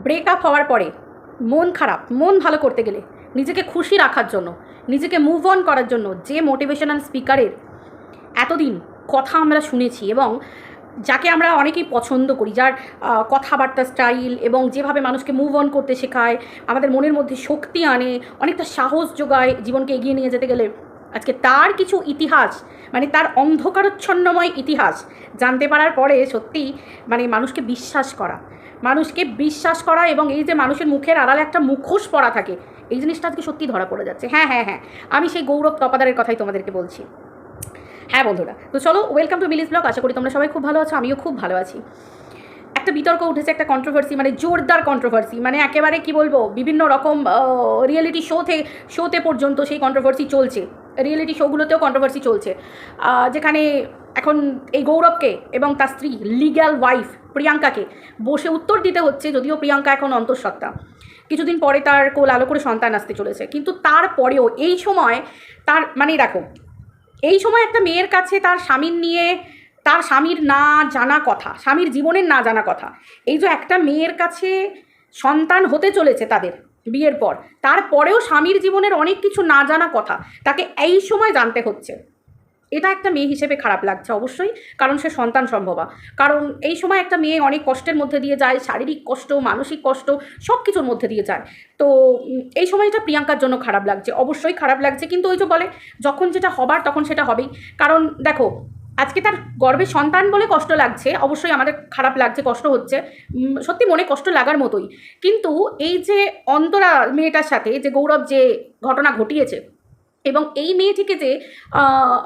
Breakup হওয়ার পরে মন খারাপ, মন ভালো করতে গেলে, নিজেকে খুশি রাখার জন্য, নিজেকে মুভ অন করার জন্য যে মোটিভেশনাল স্পিকারের এতদিন কথা আমরা শুনেছি এবং যাকে আমরা অনেকেই পছন্দ করি, যার কথাবার্তা স্টাইল এবং যেভাবে মানুষকে মুভ অন করতে শেখায়, আমাদের মনের মধ্যে শক্তি আনে, অনেকটা সাহস যোগায় জীবনকে এগিয়ে নিয়ে যেতে গেলে, আজকে তার কিছু ইতিহাস, মানে তার অন্ধকারচ্ছন্নময় ইতিহাস জানতে পারার পরে সত্যি মানে মানুষকে বিশ্বাস করা এবং এই যে মানুষের মুখের আড়ালে একটা মুখোশ পরা থাকে, এই জিনিসটা আজকে সত্যি ধরা পড়ে যাচ্ছে। হ্যাঁ, আমি সেই গৌরব তপাদারের কথাই তোমাদেরকে বলছি। হ্যাঁ বন্ধুরা, তো চলো, ওয়েলকাম টু মিলিস ব্লগ। আশা করি তোমরা সবাই খুব ভালো আছো, আমিও খুব ভালো আছি। একটা বিতর্ক উঠেছে, একটা কন্ট্রোভার্সি, মানে জোরদার কন্ট্রোভার্সি, মানে একেবারে কি বলবো, বিভিন্ন রকম রিয়েলিটি শোতে পর্যন্ত সেই কন্ট্রোভার্সি চলছে, রিয়েলিটি শোগুলোতেও কন্ট্রোভার্সি চলছে, যেখানে এখন এই গৌরবকে এবং তার স্ত্রী লিগ্যাল ওয়াইফ প্রিয়াঙ্কাকে বসে উত্তর দিতে হচ্ছে, যদিও প্রিয়াঙ্কা এখন অন্তঃসত্ত্বা, কিছুদিন পরে তার কোল আলো করে সন্তান আসতে চলেছে, কিন্তু তারপরেও এই সময় তার মানে দেখো, এই সময় একটা মেয়ের কাছে তার স্বামীর নিয়ে, তার স্বামীর না জানা কথা, স্বামীর জীবনের না জানা কথা, এই যে একটা মেয়ের কাছে সন্তান হতে চলেছে তাদের বিয়ের পর, তারপরেও স্বামীর জীবনের অনেক কিছু না জানা কথা তাকে এই সময় জানতে হচ্ছে, এটা একটা মেয়ে হিসেবে খারাপ লাগছে অবশ্যই, কারণ সে সন্তান সম্ভবা। কারণ এই সময় একটা মেয়ে অনেক কষ্টের মধ্যে দিয়ে যায়, শারীরিক কষ্ট, মানসিক কষ্ট, সব কিছুর মধ্যে দিয়ে যায়। তো এই সময়টা প্রিয়াঙ্কার জন্য খারাপ লাগছে, অবশ্যই খারাপ লাগছে, কিন্তু ওই যে বলে, যখন যেটা হবার তখন সেটা হবেই। কারণ দেখো, আজকে তার গর্ভে সন্তান বলে কষ্ট লাগছে, অবশ্যই আমাদের খারাপ লাগছে, কষ্ট হচ্ছে, সত্যি মনে কষ্ট লাগার মতোই। কিন্তু এই যে অন্তরা মেয়েটার সাথে যে গৌরব যে ঘটনা ঘটিয়েছে, এবং এই মেয়েটিকে যে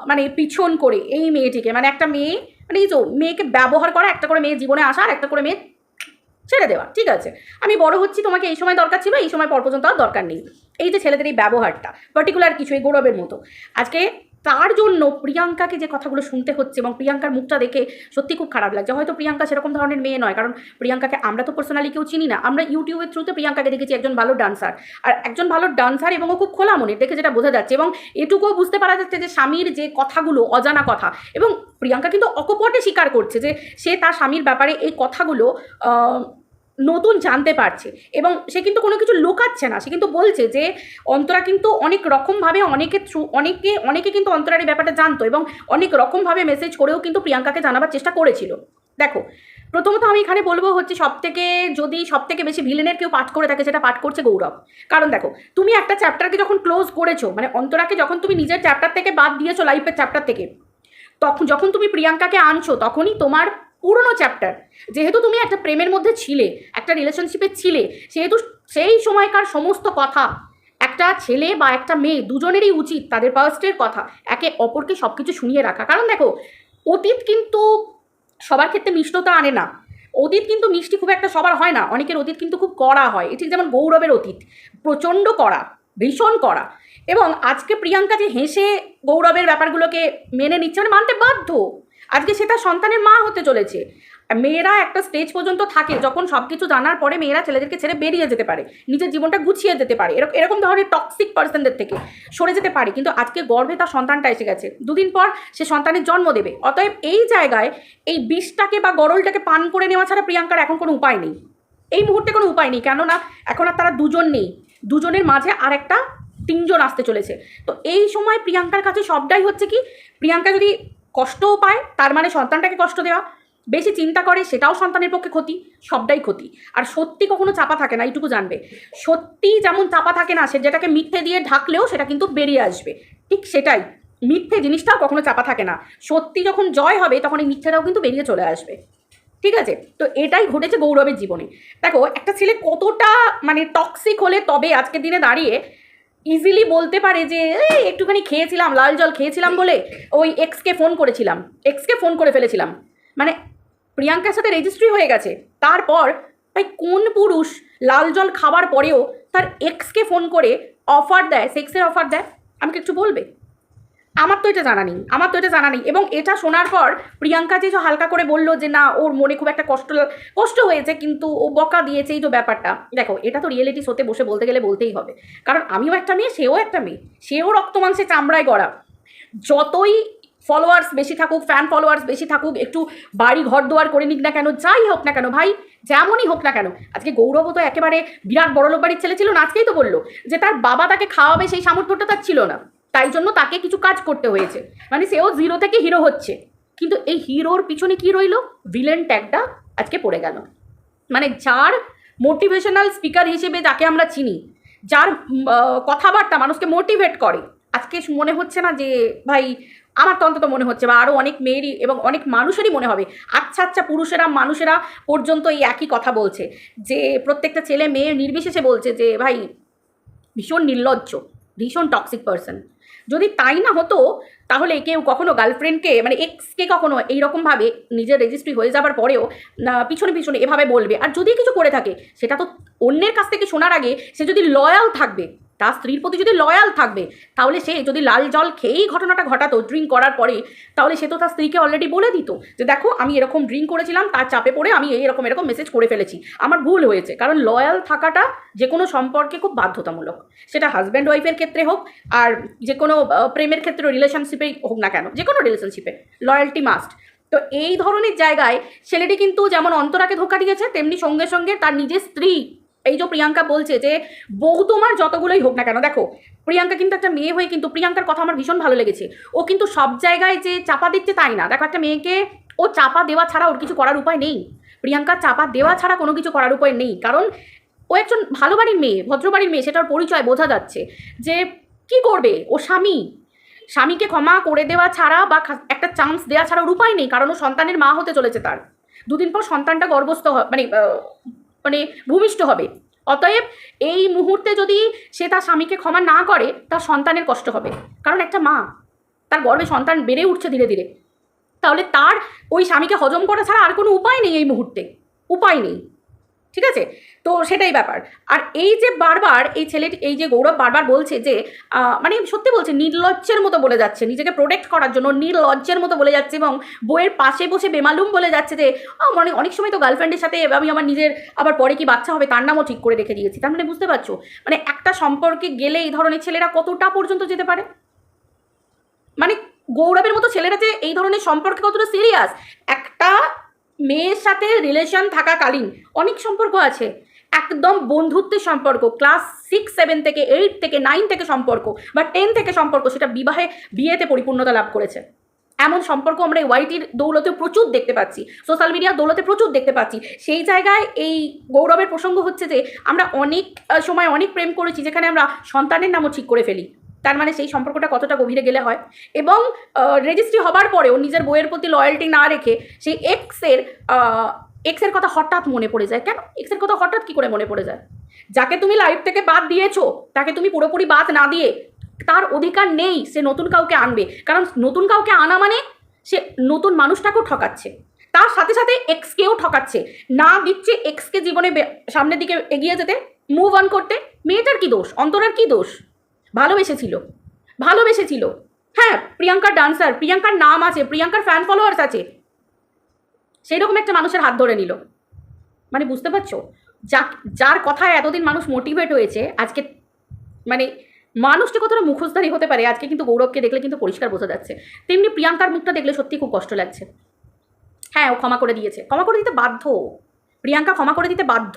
মানে পিছন করে এই মেয়েটিকে, মানে একটা মেয়ে, মানে এই যে মেয়েকে ব্যবহার করা, একটা করে মেয়ে জীবনে আসা আর একটা করে মেয়ে ছেড়ে দেওয়া, ঠিক আছে আমি বড় হচ্ছি, তোমাকে এই সময় দরকার ছিল, এই সময় পর পর্যন্ত আর দরকার নেই, এই যে ছেলেদের এই ব্যবহারটা পার্টিকুলার কিছু এই গৌরবের মতো, আজকে তার জন্য প্রিয়াঙ্কাকে যে কথাগুলো শুনতে হচ্ছে এবং প্রিয়াঙ্কার মুখটা দেখে সত্যি খুব খারাপ লাগছে। হয়তো প্রিয়াঙ্কা সেরকম ধরনের মেয়ে নয়, কারণ প্রিয়াঙ্কাকে আমরা তো পার্সোনালি কেউ চিনি না, আমরা ইউটিউবের থ্রুতে প্রিয়াঙ্কাকে দেখেছি একজন ভালো ডান্সার, আর একজন ভালো ডান্সার এবং ও খুব খোলা মনের, দেখে যেটা বোঝা যাচ্ছে, এবং এটুকুও বুঝতে পারা যাচ্ছে যে স্বামীর যে কথাগুলো অজানা কথা, এবং প্রিয়াঙ্কা কিন্তু অকপটে স্বীকার করছে যে সে তার স্বামীর ব্যাপারে এই কথাগুলো নতুন জানতে পারছে, এবং সে কিন্তু কোনো কিছু লুকাচ্ছে না, সে কিন্তু বলছে যে অন্তরা কিন্তু অনেক রকমভাবে অনেকে কিন্তু অন্তরার এই ব্যাপারটা জানতো এবং অনেক রকমভাবে মেসেজ করেও কিন্তু প্রিয়াঙ্কাকে জানাবার চেষ্টা করেছিল। দেখো, প্রথমত আমি এখানে বলবো হচ্ছে, সবথেকে বেশি ভিলেনের কেউ পাঠ করে থাকে, সেটা পাঠ করছে গৌরব। কারণ দেখো, তুমি একটা চ্যাপ্টারকে যখন ক্লোজ করেছো, মানে অন্তরাকে যখন তুমি নিজের চ্যাপ্টার থেকে বাদ দিয়েছো, লাইফের চ্যাপ্টার থেকে, তখন যখন তুমি প্রিয়াঙ্কাকে আনছো, তখনই তোমার পুরনো চ্যাপ্টার, যেহেতু তুমি একটা প্রেমের মধ্যে ছিলে, একটা রিলেশনশিপে ছিলে, সেহেতু সেই সময়কার সমস্ত কথা একটা ছেলে বা একটা মেয়ে দুজনেরই উচিত তাদের পাস্টের কথা একে অপরকে সব কিছু শুনিয়ে রাখা। কারণ দেখো, অতীত কিন্তু সবার ক্ষেত্রে মিষ্টতা আনে না, অতীত কিন্তু মিষ্টি খুব একটা সবার হয় না, অনেকের অতীত কিন্তু খুব কড়া হয়, ঠিক যেমন গৌরবের অতীত প্রচণ্ড কড়া, ভীষণ কড়া, এবং আজকে প্রিয়াঙ্কা যে হেসে গৌরবের ব্যাপারগুলোকে মেনে নিচ্ছে, মানে মানতে বাধ্য, আজকে সে তার সন্তানের মা হতে চলেছে। মেয়েরা একটা স্টেজ পর্যন্ত থাকে যখন সব কিছু জানার পরে মেয়েরা ছেলেদেরকে ছেড়ে বেরিয়ে যেতে পারে, নিজের জীবনটা গুছিয়ে যেতে পারে, এরকম ধরনের টক্সিক পার্সনদের থেকে সরে যেতে পারে, কিন্তু আজকে গর্ভে তার সন্তানটা এসে গেছে, দুদিন পর সে সন্তানের জন্ম দেবে, অতএব এই জায়গায় এই বিষটাকে বা গরলটাকে পান করে নেওয়া ছাড়া প্রিয়াঙ্কার এখন কোনো উপায় নেই, এই মুহূর্তে কোনো উপায় নেই, কেননা এখন আর তারা দুজন নেই, দুজনের মাঝে আর একটা তিনজন আসতে চলেছে। তো এই সময় প্রিয়াঙ্কার কাছে সবটাই হচ্ছে কি, প্রিয়াঙ্কা যদি কষ্টও পায় তার মানে সন্তানটাকে কষ্ট দেওয়া, বেশি চিন্তা করে সেটাও সন্তানের পক্ষে ক্ষতি, সবটাই ক্ষতি। আর সত্যি কখনো চাপা থাকে না, এইটুকু জানবে, সত্যি যেমন চাপা থাকে না, সে যেটাকে মিথ্যে দিয়ে ঢাকলেও সেটা কিন্তু বেরিয়ে আসবে, ঠিক সেটাই, মিথ্যে জিনিসটাও কখনো চাপা থাকে না, সত্যি যখন জয় হবে তখন এই মিথ্যেটাও কিন্তু বেরিয়ে চলে আসবে, ঠিক আছে। তো এটাই ঘটেছে গৌরবের জীবনে। দেখো, একটা ছেলে কতটা মানে টক্সিক হলে তবে আজকের দিনে দাঁড়িয়ে ইজিলি বলতে পারে যে এই একটুখানি খেয়েছিলাম, লাল জল খেয়েছিলাম বলে ওই এক্সকে ফোন করে ফেলেছিলাম, মানে প্রিয়াঙ্কার সাথে রেজিস্ট্রি হয়ে গেছে, তারপর ভাই কোন পুরুষ লাল জল খাবার পরেও তার এক্সকে ফোন করে অফার দেয়, সেক্সের অফার দেয়, আমাকে একটু বলবে? আমার তো এটা জানা নেই, এবং এটা শোনার পর প্রিয়াঙ্কা যে হালকা করে বললো যে না, ওর মনে খুব একটা কষ্ট হয়েছে, কিন্তু ও বকা দিয়েছে, এই যে ব্যাপারটা, দেখো এটা তো রিয়েলিটি শোতে বসে বলতে গেলে বলতেই হবে, কারণ আমিও একটা মেয়ে, সেও একটা মেয়ে, সেও রক্ত মাংসে চামড়ায় গড়া, যতই ফলোয়ার্স বেশি থাকুক, ফ্যান ফলোয়ার্স বেশি থাকুক, একটু বাড়ি ঘর দোয়ার করে নিক না কেন, যাই হোক না কেন ভাই, যেমনই হোক না কেন, আজকে গৌরবও তো একেবারে বিরাট বড়লোক বাড়ির ছেলে ছিল না, আজকেই তো বললো যে তার বাবা তাকে খাওয়াবে সেই সামর্থ্যটা তার ছিল না, তাই জন্য তাকে কিছু কাজ করতে হয়েছে, মানে সেও জিরো থেকে হিরো হচ্ছে। কিন্তু এই হিরোর পিছনে কি রইল? ভিলেন ট্যাগটা আজকে পড়ে গেল। মানে যার মোটিভেশনাল স্পিকার হিসেবে যাকে আমরা চিনি, যার কথাবার্তা মানুষকে মোটিভেট করে, আজকে মনে হচ্ছে না যে ভাই, আমার তো অন্তত মনে হচ্ছে, বা আরও অনেক মেয়েরই এবং অনেক মানুষেরই মনে হবে, আচ্ছা আচ্ছা পুরুষেরা মানুষেরা পর্যন্ত এই একই কথা বলছে, যে প্রত্যেকটা ছেলে মেয়ে নির্বিশেষে বলছে যে ভাই ভীষণ নির্লজ্জ, ভীষণ টক্সিক পার্সন। যদি তাই না হতো তাহলে কেউ কখনো গার্লফ্রেন্ডকে, মানে এক্সকে কখনো এইরকমভাবে নিজের রেজিস্ট্রি হয়ে যাবার পরেও পিছনে পিছনে এভাবে বলবে। আর যদি কিছু করে থাকে সেটা তো অন্যের কাছ থেকে শোনার আগে সে যদি লয়াল থাকবে, তার স্ত্রীর প্রতি যদি লয়াল থাকবে, তাহলে সে যদি লাল জল খেয়েই ঘটনাটা ঘটাতো ড্রিঙ্ক করার পরে, তাহলে সে তো তার স্ত্রীকে অলরেডি বলে দিত যে দেখো আমি এরকম ড্রিঙ্ক করেছিলাম, তার চাপে পড়ে আমি এরকম মেসেজ করে ফেলেছি, আমার ভুল হয়েছে। কারণ লয়াল থাকাটা যে কোনো সম্পর্কে খুব বাধ্যতামূলক, সেটা হাজব্যান্ড ওয়াইফের ক্ষেত্রে হোক আর যে কোনো প্রেমের ক্ষেত্রে রিলেশনশিপেই হোক না কেন, যে কোনো রিলেশনশিপে লয়্যালটি মাস্ট। তো এই ধরনের জায়গায় ছেলেটি কিন্তু যেমন অন্তরাকে ধোঁকা দিয়েছে, তেমনি সঙ্গে সঙ্গে তার নিজের স্ত্রী, এই যে প্রিয়াঙ্কা বলছে যে বউ তোমার যতগুলোই হোক না কেন, দেখো প্রিয়াঙ্কা কিন্তু একটা মেয়ে হয়ে, কিন্তু প্রিয়াঙ্কার কথা আমার ভীষণ ভালো লেগেছে, ও কিন্তু সব জায়গায় যে চাপা দিচ্ছে তাই না। দেখো একটা মেয়েকে ও চাপা দেওয়া ছাড়া ওর কিছু করার উপায় নেই, প্রিয়াঙ্কার চাপা দেওয়া ছাড়া কোনো কিছু করার উপায় নেই, কারণ ও একজন ভালো বাড়ির মেয়ে, ভদ্র বাড়ির মেয়ে, সেটার পরিচয় বোঝা যাচ্ছে। যে কি করবে ও, স্বামীকে ক্ষমা করে দেওয়া ছাড়া বা একটা চান্স দেওয়া ছাড়া ওর উপায় নেই, কারণ ও সন্তানের মা হতে চলেছে, তার দুদিন পর সন্তানটা গর্ভস্থ মানে ভূমিষ্ঠ হবে। অতএব এই মুহূর্তে যদি সে তার স্বামীকে ক্ষমা না করে, তার সন্তানের কষ্ট হবে, কারণ একটা মা তার গর্ভে সন্তান বেড়ে উঠছে ধীরে ধীরে, তাহলে তার ওই স্বামীকে হজম করা ছাড়া আর কোনো উপায় নেই, এই মুহূর্তে উপায় নেই, ঠিক আছে? তো সেটাই ব্যাপার। আর এই যে বারবার এই ছেলেটি, এই যে গৌরব বারবার বলছে যে মানে সত্যি বলছে, নির্লজ্জের মতো বলে যাচ্ছে, নিজেকে প্রোটেক্ট করার জন্য নির্লজ্জের মতো বলে যাচ্ছে, এবং বইয়ের পাশে বসে বেমালুম বলে যাচ্ছে যে মানে অনেক সময় তো গার্লফ্রেন্ডের সাথে আমি আমার নিজের আবার পরে কি বাচ্চা হবে তার নামও ঠিক করে রেখে দিয়েছি। তার মানে বুঝতে পারছো, মানে একটা সম্পর্কে গেলে এই ধরনের ছেলেরা কতটা পর্যন্ত যেতে পারে, মানে গৌরবের মতো ছেলেরা যে এই ধরনের সম্পর্কে কতটা সিরিয়াস। একটা মেয়ের সাথে রিলেশন থাকাকালীন অনেক সম্পর্ক আছে, একদম বন্ধুত্বের সম্পর্ক, ক্লাস 6, 7 থেকে 8 থেকে 9 থেকে সম্পর্ক বা 10 থেকে সম্পর্ক, সেটা বিয়েতে পরিপূর্ণতা লাভ করেছে। এমন সম্পর্ক আমরা ওয়াইটির দৌলতে প্রচুর দেখতে পাচ্ছি, সোশ্যাল মিডিয়ার দৌলতে প্রচুর দেখতে পাচ্ছি। সেই জায়গায় এই গৌরবের প্রসঙ্গ হচ্ছে যে আমরা অনেক সময় অনেক প্রেম করেছি যেখানে আমরা সন্তানের নামও ঠিক করে ফেলি, তার মানে সেই সম্পর্কটা কতটা গভীরে গেলে হয়। এবং রেজিস্ট্রি হবার পরেও নিজের বইয়ের প্রতি লয়্যালটি না রেখে সেই এক্সের কথা হঠাৎ মনে পড়ে যায়। কেন এক্সের কথা হঠাৎ কি করে মনে পড়ে যায়? যাকে তুমি লাইফ থেকে বাদ দিয়েছো, তাকে তুমি পুরোপুরি বাদ না দিয়ে, তার অধিকার নেই সে নতুন কাউকে আনবে, কারণ নতুন কাউকে আনা মানে সে নতুন মানুষটাকেও ঠকাচ্ছে, তার সাথে সাথে এক্সকেও ঠকাচ্ছে, না দিচ্ছে এক্সকে জীবনে সামনের দিকে এগিয়ে যেতে, মুভ অন করতে। মেয়েটার কি দোষ? অন্তরার কি দোষ? ভালোবেসেছিল, হ্যাঁ, প্রিয়াঙ্কার ডান্সার, প্রিয়াঙ্কার নাম আছে, প্রিয়াঙ্কার ফ্যান ফলোয়ার্স আছে, সেই রকম একটা মানুষের হাত ধরে নিল। মানে বুঝতে পারছো, যার কথায় এতদিন মানুষ মোটিভেট হয়েছে, আজকে মানে মানুষটি কতটা মুখোশধারী হতে পারে, আজকে কিন্তু গৌরবকে দেখলে কিন্তু পরিষ্কার বোঝা যাচ্ছে। তেমনি প্রিয়াঙ্কার মুখটা দেখলে সত্যি খুব কষ্ট লাগছে। হ্যাঁ, ও ক্ষমা করে দিয়েছে, ক্ষমা করে দিতে বাধ্য, প্রিয়াঙ্কা ক্ষমা করে দিতে বাধ্য।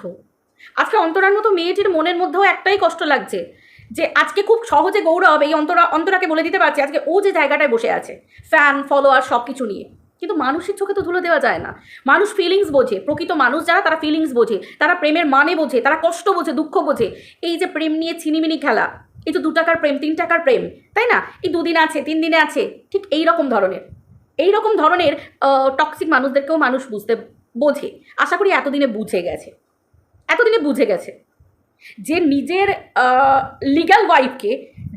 আজকে অন্তরার মতো মেয়েটির মনের মধ্যেও একটাই কষ্ট লাগছে যে আজকে খুব সহজে গৌরব এই অন্তরাকে বলে দিতে পারছে আজকে ও যে জায়গাটায় বসে আছে, ফ্যান ফলোয়ার সব কিছু নিয়ে, কিন্তু মানুষের চোখে তো ধুলো দেওয়া যায় না। মানুষ ফিলিংস বোঝে, প্রকৃত মানুষ যারা তারা ফিলিংস বোঝে, তারা প্রেমের মানে বোঝে, তারা কষ্ট বোঝে, দুঃখ বোঝে। এই যে প্রেম নিয়ে ছিনিমিনি খেলা, এই তো 2 টাকার প্রেম, 3 টাকার প্রেম, তাই না? এই 2 দিন আছে, 3 দিনে আছে, ঠিক এই রকম ধরনের টক্সিক মানুষদেরকেও মানুষ বোঝে। আশা করি এতদিনে বুঝে গেছে যে নিজের লিগ্যাল ওয়াইফকে,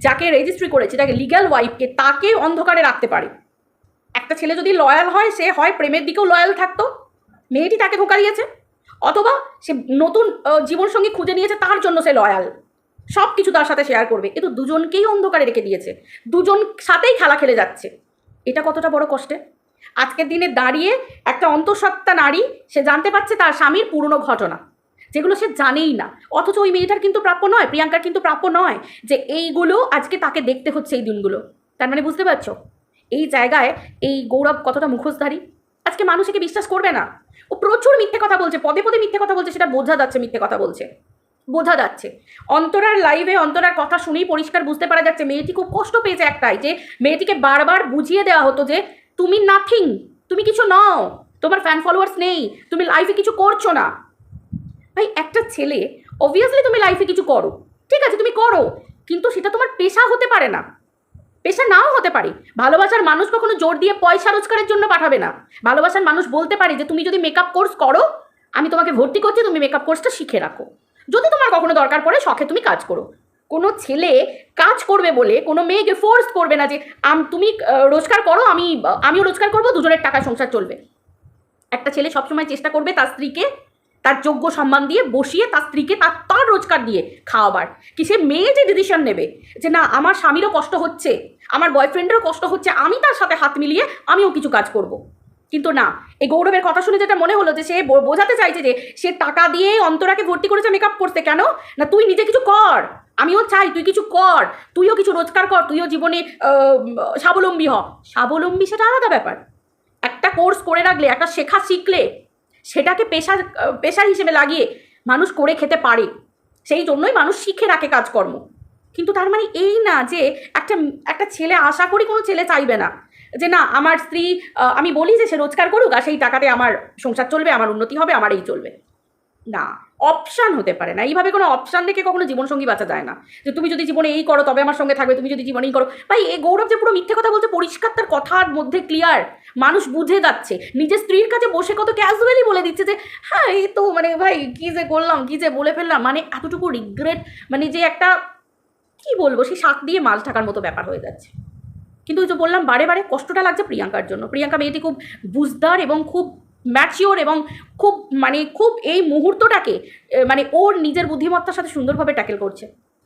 যাকে রেজিস্ট্রি করেছে, যাকে লিগ্যাল ওয়াইফকে, তাকে অন্ধকারে রাখতে পারে। একটা ছেলে যদি লয়াল হয়, সে হয় প্রেমের দিকেও লয়াল থাকতো, মেয়েটি তাকে ধোঁকা দিয়েছে, অথবা সে নতুন জীবনসঙ্গী খুঁজে নিয়েছে, তার জন্য সে লয়াল, সব কিছু তার সাথে শেয়ার করবে। এ তো দুজনকেই অন্ধকারে রেখে দিয়েছে, দুজন সাথেই খেলা খেলে যাচ্ছে। এটা কতটা বড় কষ্টে। আজকের দিনে দাঁড়িয়ে একটা অন্তঃসত্ত্বা নারী, সে জানতে পারছে তার স্বামীর পুরনো ঘটনা, যেগুলো সে জানেই না, অথচ ওই মেয়েটার কিন্তু প্রাপ্য নয়, প্রিয়াঙ্কার কিন্তু প্রাপ্য নয় যে এইগুলো আজকে তাকে দেখতে হচ্ছে এই দিনগুলো। তার মানে বুঝতে পারছো এই জায়গায় এই গৌরব কতটা মুখোশধারী। আজকে মানুষ একে বিশ্বাস করবে না। ও প্রচুর মিথ্যে কথা বলছে, পদে পদে মিথ্যে কথা বলছে, সেটা বোঝা যাচ্ছে মিথ্যে কথা বলছে, বোঝা যাচ্ছে। অন্তরার লাইভে অন্তরার কথা শুনেই পরিষ্কার বুঝতে পারা যাচ্ছে মেয়েটি খুব কষ্ট পেয়েছে একটাই, যে মেয়েটিকে বারবার বুঝিয়ে দেওয়া হতো যে তুমি নাথিং, তুমি কিছু নও, তোমার ফ্যান ফলোয়ার্স নেই, তুমি লাইফে কিছু করছো না। ভাই একটা ছেলে, অবভিয়াসলি তুমি লাইফে কিছু করো, ঠিক আছে তুমি করো, কিন্তু সেটা তোমার পেশা হতে পারে না, পেশা নাও হতে পারে। ভালোবাসার মানুষ কখনো জোর দিয়ে পয়সা রোজগারের জন্য পাঠাবে না। ভালোবাসার মানুষ বলতে পারে যে তুমি যদি মেকআপ কোর্স করো, আমি তোমাকে ভর্তি করছি, তুমি মেকআপ কোর্সটা শিখে রাখো, যদি তোমার কখনো দরকার পড়ে শখে তুমি কাজ করো। কোনো ছেলে কাজ করবে বলে কোনো মেয়েকে ফোর্স করবে না যে তুমি রোজগার করো, আমিও রোজগার করবো, দুজনের টাকায় সংসার চলবে। একটা ছেলে সবসময় চেষ্টা করবে তার স্ত্রীকে তার যোগ্য সম্মান দিয়ে বসিয়ে, তার স্ত্রীকে তার রোজগার দিয়ে খাওয়াবার। কি সে মেয়ে যে ডিসিশন নেবে যে না আমার স্বামীরও কষ্ট হচ্ছে, আমার বয়ফ্রেন্ডেরও কষ্ট হচ্ছে, আমি তার সাথে হাত মিলিয়ে আমিও কিছু কাজ করব। কিন্তু না, এই গৌরবের কথা শুনে যেটা মনে হলো যে সে বোঝাতে চাইছে যে সে টাকা দিয়ে অন্তরাকে ভর্তি করেছে মেকআপ করতে। কেন না, তুই নিজে কিছু কর, আমিও চাই তুই কিছু কর, তুইও কিছু রোজগার কর, তুইও জীবনে স্বাবলম্বী হ। স্বাবলম্বী সেটা আলাদা ব্যাপার। একটা কোর্স করে রাখলে, একটা শেখা শিখলে সেটাকে পেশা হিসেবে লাগিয়ে মানুষ করে খেতে পারে, সেই জন্যই মানুষ শিখে রাখে কাজকর্ম। কিন্তু তার মানে এই না যে একটা ছেলে, আশা করি কোনো ছেলে চাইবে না যে না আমার স্ত্রী, আমি বলি যে সে রোজগার করুক আর সেই টাকাতে আমার সংসার চলবে, আমার উন্নতি হবে, আমার এই চলবে না। অপশান হতে পারে না, এইভাবে কোনো অপশান রেখে কখনো জীবনসঙ্গী বাঁচা যায় না। যে তুমি যদি জীবনে এই করো তবে আমার সঙ্গে থাকবে, তুমি যদি জীবনে এই করো। ভাই এই গৌরব যে পুরো মিথ্যে কথা বলছে, পরিষ্কার তার কথার মধ্যে ক্লিয়ার, মানুষ বুঝে যাচ্ছে। নিজের স্ত্রীর কাছে বসে কত ক্যাজুয়ালি বলে দিচ্ছে যে হ্যাঁ এই তো মানে ভাই কী যে করলাম, কী যে বলে ফেললাম, মানে এতটুকু রিগ্রেট, মানে যে একটা কি বলবো, সেই শাক দিয়ে মাছ ঢাকার মতো ব্যাপার হয়ে যাচ্ছে। কিন্তু ওই যে বললাম বারে বারে কষ্টটা লাগছে প্রিয়াঙ্কার জন্য। প্রিয়াঙ্কা মেয়েটি খুব বুঝদার এবং খুব ম্যাচিওর এবং খুব এই মুহূর্তটাকে মানে ওর নিজের বুদ্ধিমত্তার সাথে সুন্দরভাবে ট্যাকেল করছে।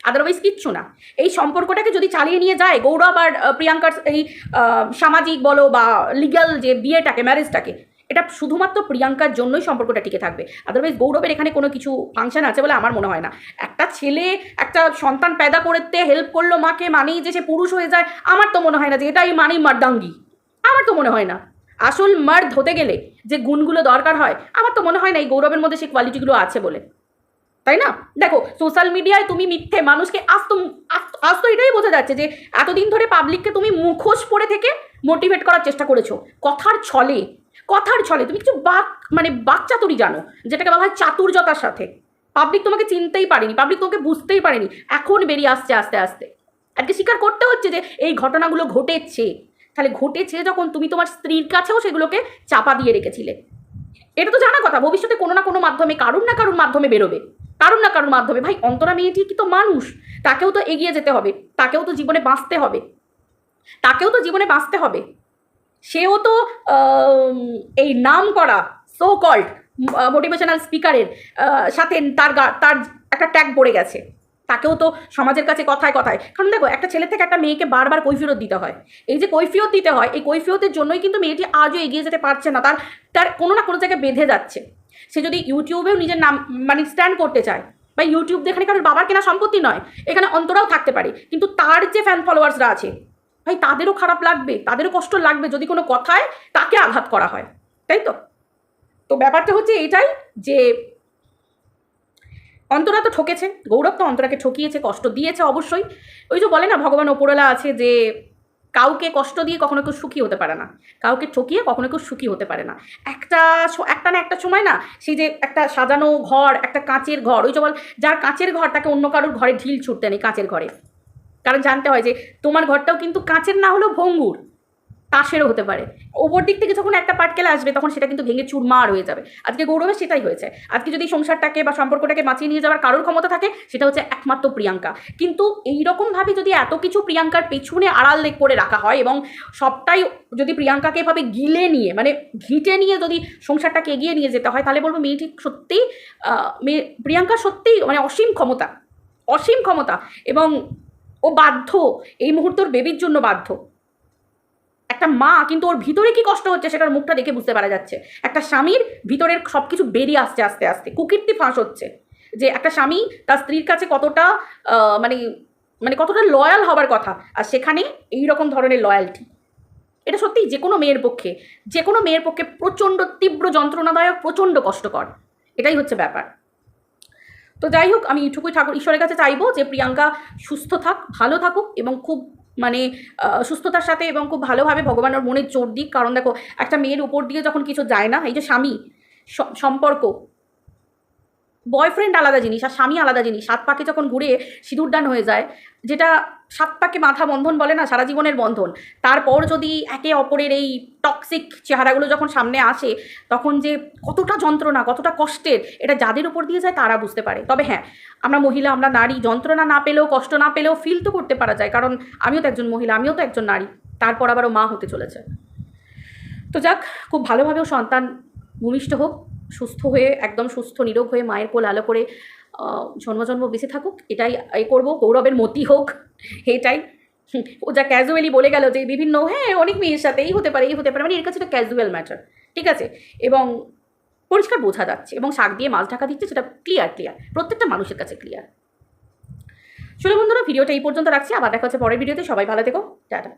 আদারওয়াইজ কিচ্ছু না। এই সম্পর্কটাকে যদি চালিয়ে নিয়ে যায় গৌরব আর প্রিয়াঙ্কার এই সামাজিক বলো বা লিগ্যাল যে বিয়েটাকে, ম্যারেজটাকে, এটা শুধুমাত্র প্রিয়াঙ্কার জন্যই সম্পর্কটা টিকে থাকবে। আদারওয়াইজ গৌরবের এখানে কোনো কিছু ফাংশন আছে বলে আমার মনে হয় না। একটা ছেলে একটা সন্তান পেদা করতে হেল্প করলো মাকে মানেই যে সে পুরুষ হয়ে যায়, আমার তো মনে হয় না যে এটাই মানেই মার্দাঙ্গি। আমার তো মনে হয় না। আসল মার্দ হতে গেলে যে গুণগুলো দরকার হয়, আমার তো মনে হয় না এই গৌরবের মধ্যে সেই কোয়ালিটিগুলো আছে বলে, তাই না? দেখো সোশ্যাল মিডিয়ায় তুমি মিথ্যে মানুষকে আজ তো এটাই বোঝা যাচ্ছে যে এতদিন ধরে পাবলিককে তুমি মুখোশ পরে থেকে মোটিভেট করার চেষ্টা করেছো কথার ছলে তুমি কিছু বাকচাতুরি জানো, যেটাকে বলা হয় চাতুর্যতার সাথে। পাবলিক তোমাকে চিনতেই পারেনি, পাবলিক তোমাকে বুঝতেই পারেনি, এখন বেরিয়ে আসছে আস্তে আস্তে। আজকে স্বীকার করতে হচ্ছে যে এই ঘটনাগুলো ঘটেছে। তাহলে ঘটেছে যখন, তুমি তোমার স্ত্রীর কাছেও সেগুলোকে চাপা দিয়ে রেখেছিলে। এটা তো জানা কথা, ভবিষ্যতে কোনো না কোনো মাধ্যমে কারুর না কারুর মাধ্যমে বেরোবে, কারুর না কারুর মাধ্যমে। ভাই অন্তরা মেয়েটি কি তো মানুষ, তাকেও তো এগিয়ে যেতে হবে, তাকেও তো জীবনে বাঁচতে হবে, সেও তো এই নাম করা সো কল্ড মোটিভেশনাল স্পিকারের সাথে তার একটা ট্যাগ পড়ে গেছে। তাকেও তো সমাজের কাছে কথায় কারণ দেখো একটা ছেলে থেকে একটা মেয়েকে বারবার কৈফিয়ত দিতে হয়। এই যে কৈফিয়ত দিতে হয়, এই কৈফিয়তের জন্যই কিন্তু মেয়েটি আজও এগিয়ে যেতে পারছে না। তার কোনো না কোনো জায়গায় বেঁধে যাচ্ছে। সে যদি ইউটিউবেও নিজের নাম স্ট্যান্ড করতে চায়, বা ইউটিউব এখানে কারোর বাবার কেনা সম্পত্তি নয়, এখানে অন্তরাও থাকতে পারে, কিন্তু তার যে ফ্যান ফলোয়ার্সরা আছে ভাই তাদেরও খারাপ লাগবে, তাদেরও কষ্ট লাগবে যদি কোনো কথায় তাকে আঘাত করা হয়, তাই তো ব্যাপারটা হচ্ছে এইটাই যে অন্তরা তো ঠকেছে, গৌরব তো অন্তরাকে ঠকিয়েছে, কষ্ট দিয়েছে অবশ্যই। ওই যে বলে না ভগবান ওপরওয়ালা আছে, যে কাউকে কষ্ট দিয়ে কখনো কেউ সুখী হতে পারে না, কাউকে ঠকিয়ে কখনো কেউ সুখী হতে পারে না। একটা সময় না, সেই যে একটা সাজানো ঘর, একটা কাঁচের ঘর, ওই যে বল যার কাঁচের ঘর তাকে অন্য কারোর ঘরে ঢিল ছুটতে নেই কাঁচের ঘরে। কারণ জানতে হয় যে তোমার ঘরটাও কিন্তু কাঁচের না হলেও ভঙ্গুর, তাসেরও হতে পারে। ওপর দিক থেকে যখন একটা পাটকেল আসবে তখন সেটা কিন্তু ভেঙে চুরমার হয়ে যাবে। আজকে গৌরবের সেটাই হয়েছে। আজকে যদি সংসারটাকে বা সম্পর্কটাকে বাঁচিয়ে নিয়ে যাওয়ার কারোর ক্ষমতা থাকে, সেটা হচ্ছে একমাত্র প্রিয়াঙ্কা। কিন্তু এইরকমভাবে যদি এত কিছু প্রিয়াঙ্কার পেছনে আড়াল করে রাখা হয় এবং সবটাই যদি প্রিয়াঙ্কাকে এভাবে গিলে নিয়ে ঘিটে নিয়ে যদি সংসারটাকে এগিয়ে নিয়ে যেতে হয়, তাহলে বলবো মেয়েটি সত্যিই প্রিয়াঙ্কা সত্যিই অসীম ক্ষমতা এবং ও বাধ্য, এই মুহূর্তের বেবির জন্য বাধ্য। একটা মা কিন্তু ওর ভিতরে কি কষ্ট হচ্ছে সেটার মুখটা দেখে বুঝতে পারা যাচ্ছে। একটা স্বামীর ভিতরের সব কিছু বেরিয়ে আসছে আস্তে আস্তে, কুকীর্তি ফাঁস হচ্ছে যে একটা স্বামী তার স্ত্রীর কাছে কতটা কতটা লয়াল হবার কথা, আর সেখানে এই রকম ধরনের লয়ালটি। এটা সত্যিই যে কোনো মেয়ের পক্ষে প্রচণ্ড তীব্র যন্ত্রণাদায়ক, প্রচণ্ড কষ্টকর। এটাই হচ্ছে ব্যাপার। তো যাই হোক, আমি এইটুকুই ঈশ্বরের কাছে চাইবো যে প্রিয়াঙ্কা সুস্থ থাক, ভালো থাকুক এবং খুব মানে সুস্থতার সাথে এবং খুব ভালোভাবে ভগবানের মনে জোর দিক। কারণ দেখো, একটা মেয়ের উপর দিয়ে যখন কিছু যায় না, এই যে স্বামী সম্পর্ক, বয়ফ্রেন্ড আলাদা জিনিস আর স্বামী আলাদা জিনিস, 7 পাকে যখন ঘুরে সিঁদুরদান হয়ে যায়, যেটা 7 পাকে মাথা বন্ধন বলে না, সারা জীবনের বন্ধন, তারপর যদি একে অপরের এই টক্সিক চেহারাগুলো যখন সামনে আসে, তখন যে কতটা যন্ত্রণা, কতটা কষ্টের, এটা যাদের উপর দিয়ে যায় তারা বুঝতে পারে। তবে হ্যাঁ, আমরা মহিলা, আমরা নারী, যন্ত্রণা না পেলেও, কষ্ট না পেলেও ফিল তো করতে পারা যায়, কারণ আমিও তো একজন মহিলা, আমিও তো একজন নারী, তারপর আবারও মা হতে চলেছে। তো যাক, খুব ভালোভাবেও সন্তান ভূমিষ্ঠ হোক, সুস্থ হয়ে, একদম সুস্থ নিরোগ হয়ে মায়ের কোল আলো করে জন্ম জন্ম বেঁচে থাকুক, এটাই করবো। গৌরবের মতি হোক, এটাই। ও যা ক্যাজুয়ালি বলে গেল যে বিভিন্ন, হ্যাঁ অনেক মেয়ের সাথে এই হতে পারে, মানে এর কাছে এটা ক্যাজুয়াল ম্যাটার, ঠিক আছে? এবং পরিষ্কার বোঝা যাচ্ছে, এবং শাক দিয়ে মাছ ঢাকা দিচ্ছে, সেটা ক্লিয়ার, প্রত্যেকটা মানুষের কাছে ক্লিয়ার। চলো বন্ধুরা, ভিডিওটা এই পর্যন্ত রাখছি, আবার দেখা হচ্ছে পরের ভিডিওতে। সবাই ভালো থেকো, টাটা।